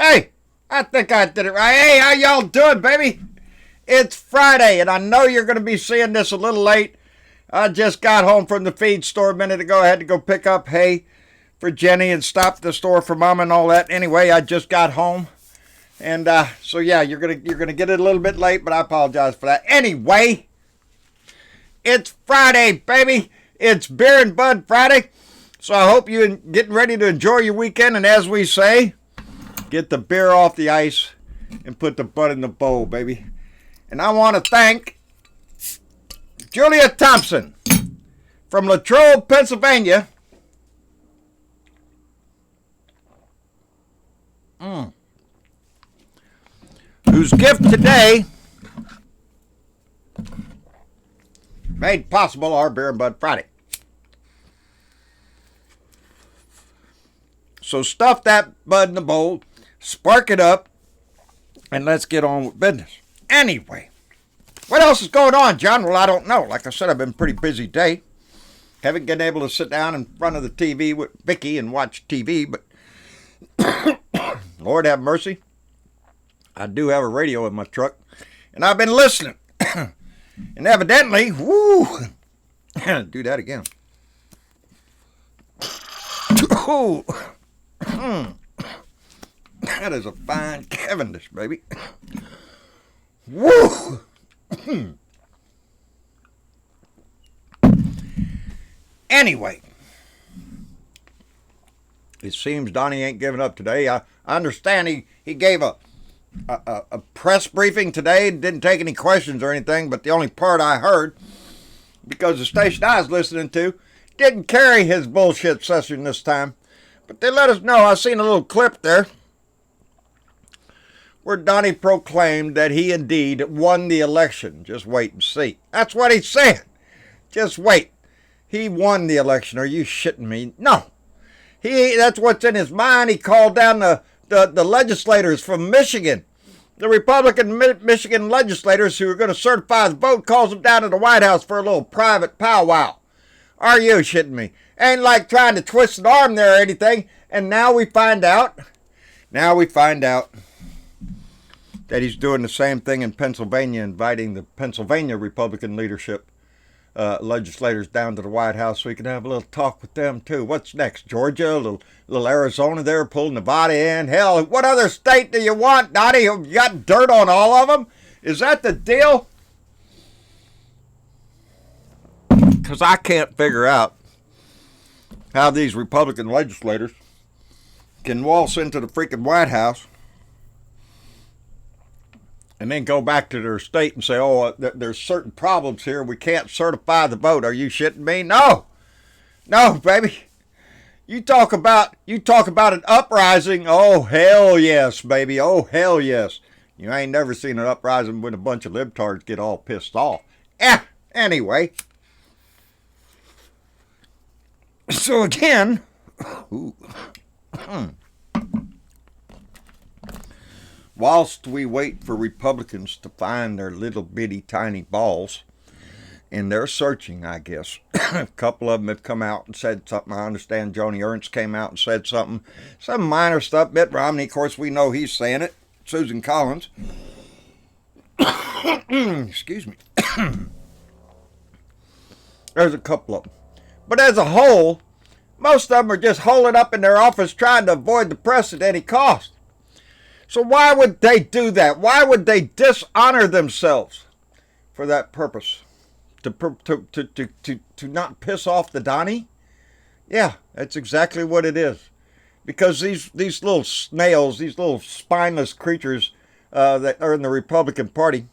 Hey, I think I did it right. Hey, how y'all doing, baby? It's Friday, and I know you're going to be seeing this a little late. I just got home from the feed store a minute ago. I had to go pick up hay for Jenny and stop the store for Mom and all that. Anyway, I just got home. And so, yeah, you're gonna get it a little bit late, but I apologize for that. Anyway, it's Friday, baby. It's Beer and Bud Friday. So I hope you're getting ready to enjoy your weekend. And as we say, get the beer off the ice and put the bud in the bowl, baby. And I want to thank Julia Thompson from Latrobe, Pennsylvania. Whose gift today made possible our Beer and Bud Friday. So stuff that bud in the bowl, spark it up, and let's get on with business. Anyway, what else is going on, John? Well, I don't know. Like I said, I've been a pretty busy day. Haven't been able to sit down in front of the TV with Vicky and watch TV, but Lord have mercy. I do have a radio in my truck, and I've been listening. And evidently, woo, do that again. Oh, that is a fine Cavendish, baby. Woo. Anyway, it seems Donnie ain't giving up today. I understand he gave a press briefing today, didn't take any questions or anything, but the only part I heard, because the station I was listening to didn't carry his bullshit session this time, but they let us know. I seen a little clip there where Donnie proclaimed that he indeed won the election. Just wait and see. That's what he said. Just wait. He won the election. Are you shitting me? No. That's what's in his mind. He called down the legislators from Michigan, the Republican Michigan legislators who are going to certify the vote, calls them down to the White House for a little private powwow. Are you shitting me? Ain't like trying to twist an arm there or anything. And now we find out that he's doing the same thing in Pennsylvania, inviting the Pennsylvania Republican leadership legislators down to the White House so he can have a little talk with them too. What's next? Georgia, a little Arizona there, pull Nevada in. Hell, what other state do you want, Donnie? You got dirt on all of them? Is that the deal? Because I can't figure out how these Republican legislators can waltz into the freaking White House and then go back to their state and say, oh, there's certain problems here. We can't certify the vote. Are you shitting me? No, baby. You talk about an uprising. Oh, hell yes, baby. Oh, hell yes. You ain't never seen an uprising when a bunch of libtards get all pissed off. Anyway. So again, whilst we wait for Republicans to find their little bitty tiny balls, and they're searching, I guess. A couple of them have come out and said something. I understand Joni Ernst came out and said something. Some minor stuff. Mitt Romney, of course, we know he's saying it. Susan Collins. Excuse me. There's a couple of them. But as a whole, most of them are just holding up in their office trying to avoid the press at any cost. So why would they do that? Why would they dishonor themselves for that purpose? To not piss off the Donnie? Yeah, that's exactly what it is. Because these little snails, these little spineless creatures that are in the Republican Party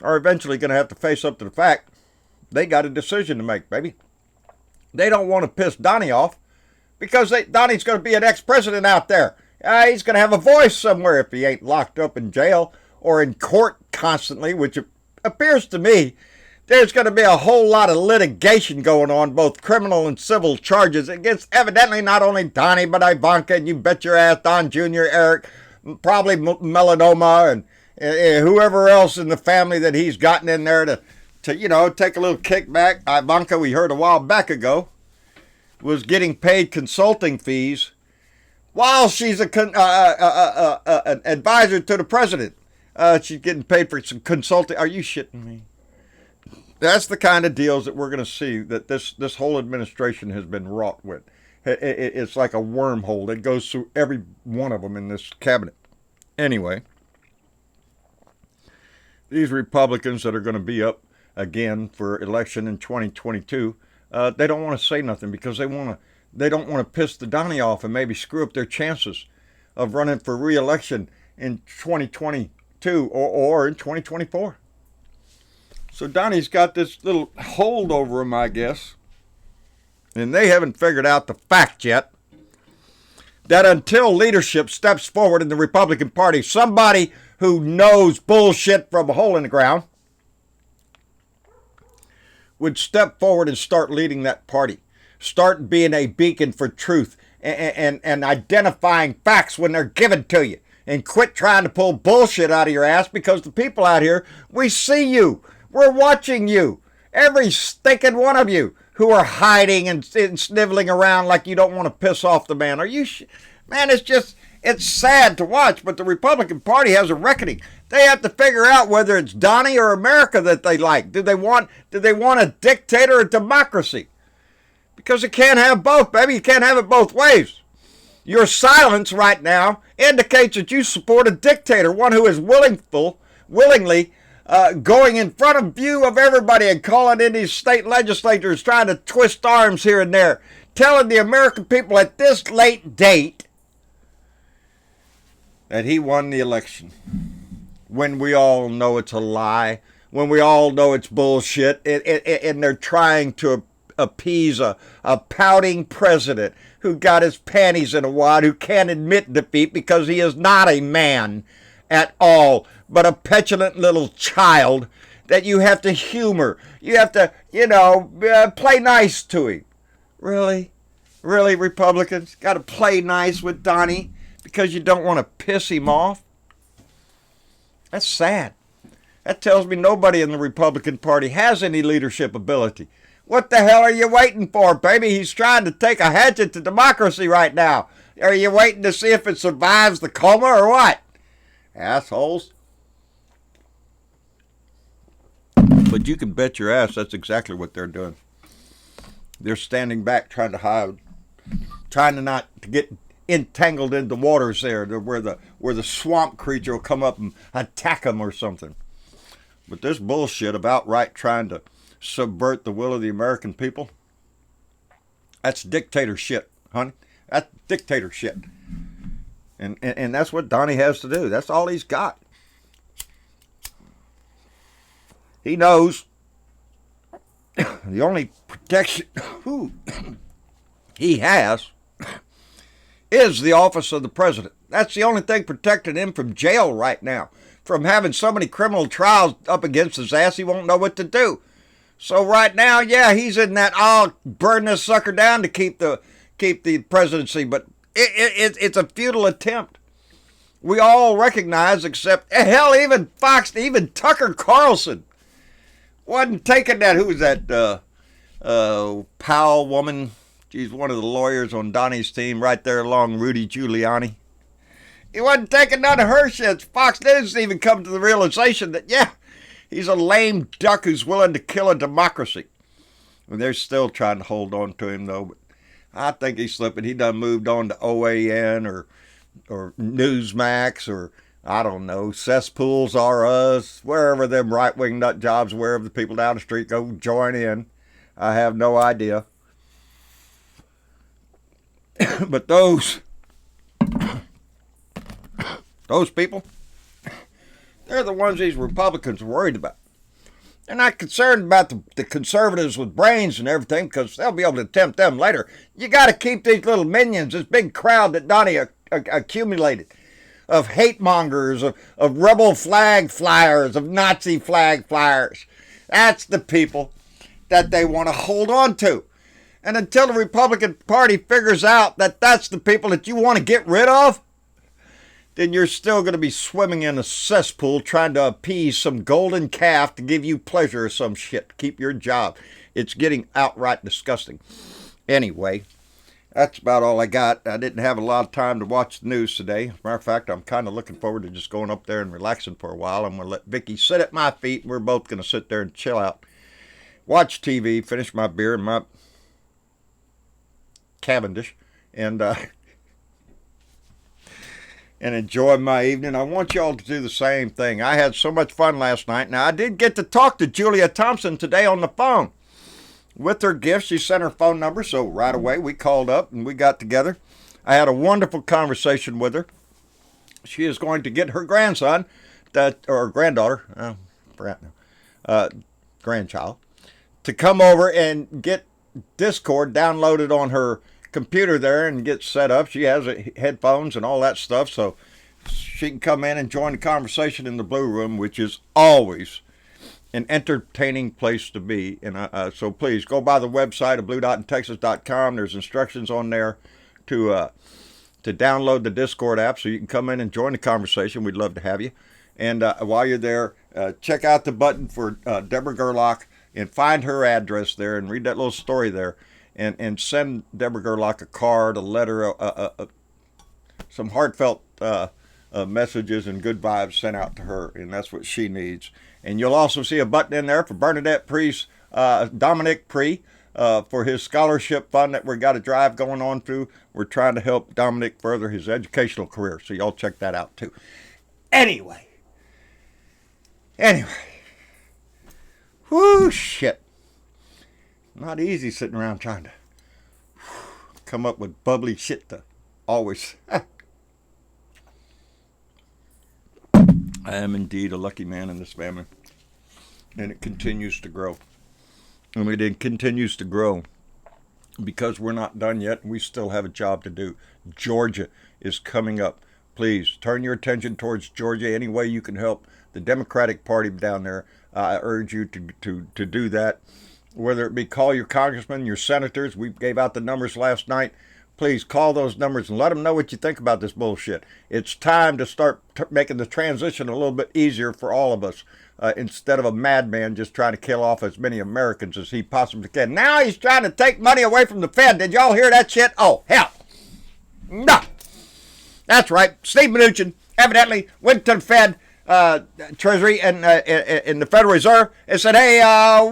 are eventually going to have to face up to the fact they got a decision to make, baby. They don't want to piss Donnie off because Donnie's going to be an ex-president out there. He's going to have a voice somewhere if he ain't locked up in jail or in court constantly, which appears to me there's going to be a whole lot of litigation going on, both criminal and civil charges against evidently not only Donnie, but Ivanka, and you bet your ass Don Jr., Eric, probably Melanoma, and whoever else in the family that he's gotten in there to take a little kickback. Ivanka, we heard a while back ago, was getting paid consulting fees while she's an advisor to the president. She's getting paid for some consulting. Are you shitting me? That's the kind of deals that we're going to see that this whole administration has been wrought with. It's like a wormhole that goes through every one of them in this cabinet. Anyway, these Republicans that are going to be up again for election in 2022, they don't want to say nothing because they don't want to piss the Donnie off and maybe screw up their chances of running for re-election in 2022 or in 2024. So Donnie's got this little hold over him, I guess. And they haven't figured out the fact yet that until leadership steps forward in the Republican Party, somebody who knows bullshit from a hole in the ground would step forward and start leading that party. Start being a beacon for truth and identifying facts when they're given to you. And quit trying to pull bullshit out of your ass, because the people out here, we see you. We're watching you. Every stinking one of you who are hiding and sniveling around like you don't want to piss off the man. Man, it's sad to watch, but the Republican Party has a reckoning. They have to figure out whether it's Donnie or America that they like. Do they want a dictator or a democracy? Because you can't have both, baby. You can't have it both ways. Your silence right now indicates that you support a dictator, one who is willingly going in front of view of everybody and calling in these state legislatures, trying to twist arms here and there, telling the American people at this late date that he won the election. When we all know it's a lie, when we all know it's bullshit, and they're trying to appease a pouting president who got his panties in a wad, who can't admit defeat because he is not a man at all, but a petulant little child that you have to humor. You have to, play nice to him. Really? Really, Republicans? Got to play nice with Donnie because you don't want to piss him off? That's sad. That tells me nobody in the Republican Party has any leadership ability. What the hell are you waiting for, baby? He's trying to take a hatchet to democracy right now. Are you waiting to see if it survives the coma or what? Assholes. But you can bet your ass that's exactly what they're doing. They're standing back trying to hide, trying to not to get entangled in the waters there where the swamp creature will come up and attack them or something. But this bullshit about trying to subvert the will of the American people, that's dictator shit, honey. That's dictator shit. And that's what Donnie has to do. That's all he's got. He knows the only protection he has is the office of the president. That's the only thing protecting him from jail right now. From having so many criminal trials up against his ass, he won't know what to do. So right now, yeah, he's in that, I'll burn this sucker down to keep the presidency, but it's a futile attempt. We all recognize, except, hell, even Fox, even Tucker Carlson wasn't taking that. Who was that Powell woman? She's one of the lawyers on Donnie's team right there along Rudy Giuliani. He wasn't taking none of her shit. Fox News didn't even come to the realization that, yeah, he's a lame duck who's willing to kill a democracy. And they're still trying to hold on to him, though. But I think he's slipping. He done moved on to OAN or Newsmax or, I don't know, Cesspools R Us, wherever them right-wing nut jobs, wherever the people down the street go join in. I have no idea. But those people, they're the ones these Republicans are worried about. They're not concerned about the conservatives with brains and everything, because they'll be able to tempt them later. You got to keep these little minions, this big crowd that Donnie accumulated, of hate mongers, of rebel flag flyers, of Nazi flag flyers. That's the people that they want to hold on to. And until the Republican Party figures out that that's the people that you want to get rid of, then you're still going to be swimming in a cesspool trying to appease some golden calf to give you pleasure or some shit. Keep your job. It's getting outright disgusting. Anyway, that's about all I got. I didn't have a lot of time to watch the news today. As a matter of fact, I'm kind of looking forward to just going up there and relaxing for a while. I'm going to let Vicky sit at my feet, and we're both going to sit there and chill out, watch TV, finish my beer and my Cavendish, and enjoy my evening. I want y'all to do the same thing. I had so much fun last night. Now, I did get to talk to Julia Thompson today on the phone. With her gift, she sent her phone number, so right away we called up and we got together. I had a wonderful conversation with her. She is going to get her grandson, or granddaughter, grandchild, to come over and get Discord downloaded on her computer there and get set up. She has headphones and all that stuff, so she can come in and join the conversation in the Blue Room, which is always an entertaining place to be. And so please go by the website of bluedotintexas.com. There's instructions on there to download the Discord app so you can come in and join the conversation. We'd love to have you. And while you're there, check out the button for Deborah Gerlach and find her address there and read that little story there, and send Deborah Gerlach a card, a letter, some heartfelt messages and good vibes sent out to her, and that's what she needs. And you'll also see a button in there for Bernadette Pre's, Dominic Pre, for his scholarship fund that we've got a drive going on through. We're trying to help Dominic further his educational career, so y'all check that out too. Anyway. Whoo, shit. Not easy sitting around trying to come up with bubbly shit to always. I am indeed a lucky man in this family. And it continues to grow. I mean, it continues to grow because we're not done yet. We still have a job to do. Georgia is coming up. Please turn your attention towards Georgia any way you can help the Democratic Party down there. I urge you to do that. Whether it be call your congressmen, your senators. We gave out the numbers last night. Please call those numbers and let them know what you think about this bullshit. It's time to start making the transition a little bit easier for all of us, instead of a madman just trying to kill off as many Americans as he possibly can. Now he's trying to take money away from the Fed. Did y'all hear that shit? Oh, hell. No. That's right. Steve Mnuchin evidently went to the Fed, Treasury and in the Federal Reserve and said, hey,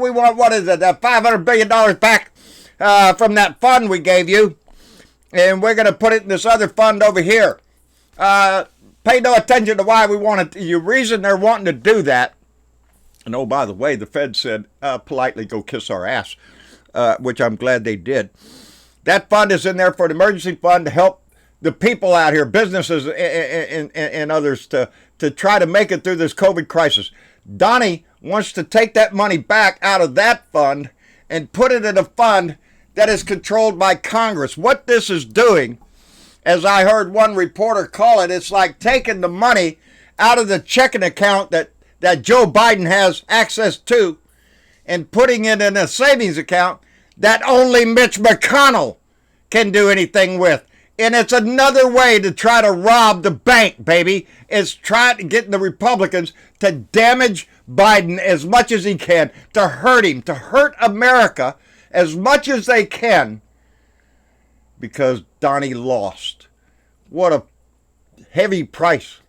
we want, what is it, $500 billion back from that fund we gave you. And we're going to put it in this other fund over here. Pay no attention to why we want it. The reason they're wanting to do that, and oh, by the way, the Fed said, politely go kiss our ass, which I'm glad they did. That fund is in there for an emergency fund to help the people out here, businesses and others, to try to make it through this COVID crisis. Donnie wants to take that money back out of that fund and put it in a fund that is controlled by Congress. What this is doing, as I heard one reporter call it, it's like taking the money out of the checking account that Joe Biden has access to and putting it in a savings account that only Mitch McConnell can do anything with. And it's another way to try to rob the bank, baby. It's trying to get the Republicans to damage Biden as much as he can, to hurt him, to hurt America as much as they can, because Donnie lost. What a heavy price.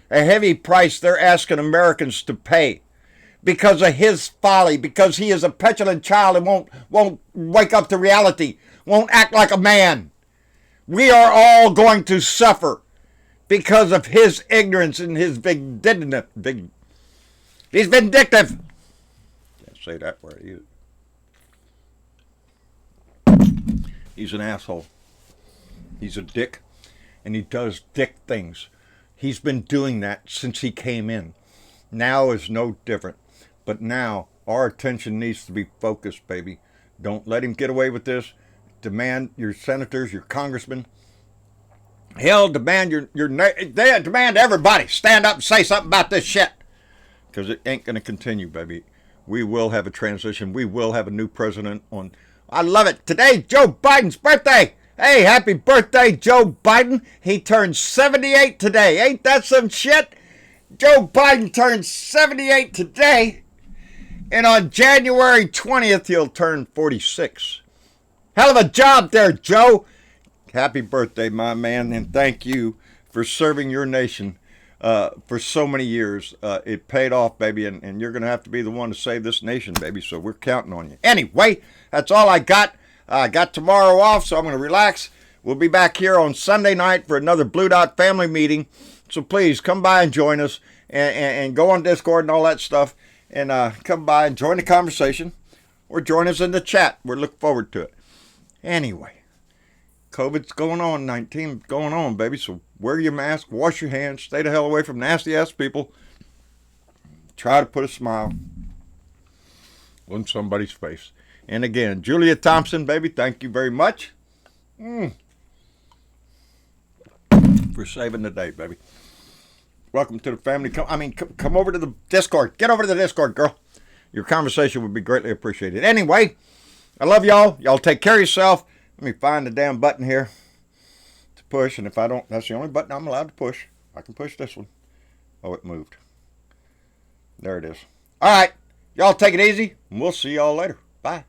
A heavy price they're asking Americans to pay because of his folly, because he is a petulant child and won't wake up to reality, won't act like a man. We are all going to suffer because of his ignorance and his vindictive. He's vindictive. Can't say that word either. He's an asshole. He's a dick, and he does dick things. He's been doing that since he came in. Now is no different. But now our attention needs to be focused, baby. Don't let him get away with this. Demand your senators, your congressmen. Hell, demand demand everybody stand up and say something about this shit. Because it ain't going to continue, baby. We will have a transition. We will have a new president on. I love it. Today, Joe Biden's birthday. Hey, happy birthday, Joe Biden. He turned 78 today. Ain't that some shit? Joe Biden turned 78 today. And on January 20th, he'll turn 46. Hell of a job there, Joe. happy birthday, my man, and thank you for serving your nation for so many years. It paid off, baby, and you're going to have to be the one to save this nation, baby, so we're counting on you. Anyway, that's all I got. I got tomorrow off, so I'm going to relax. We'll be back here on Sunday night for another Blue Dot family meeting, so please come by and join us and go on Discord and all that stuff, and come by and join the conversation or join us in the chat. We're looking forward to it. Anyway, COVID's going on, 19 going on, baby. So wear your mask, wash your hands, stay the hell away from nasty-ass people. Try to put a smile on somebody's face. And again, Julia Thompson, baby, thank you very much for saving the day, baby. Welcome to the family. Come over to the Discord. Get over to the Discord, girl. Your conversation would be greatly appreciated. Anyway, I love y'all. Y'all take care of yourself. Let me find the damn button here to push. And if I don't, that's the only button I'm allowed to push. I can push this one. Oh, it moved. There it is. All right. Y'all take it easy. And we'll see y'all later. Bye.